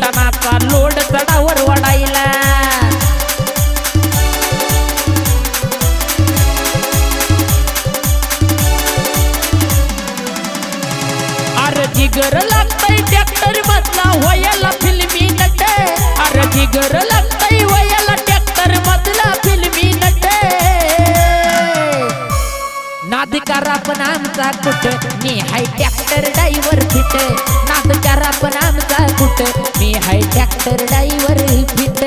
टनाचा लोड चढावर वाढायला अरे जिगर लागतय ट्रॅक्टर मधला व्हायला फिल्मी नट अरे जिगर लागतय व्हायला ट्रॅक्टर मधला फिल्मी नट नाद करा पण आमचा कुठ मी हाय ट्रॅक्टर ड्रायव्हर फिट नाद करा पण आमचा कुठ मी हाय ट्रॅक्टर ड्रायव्हर फिट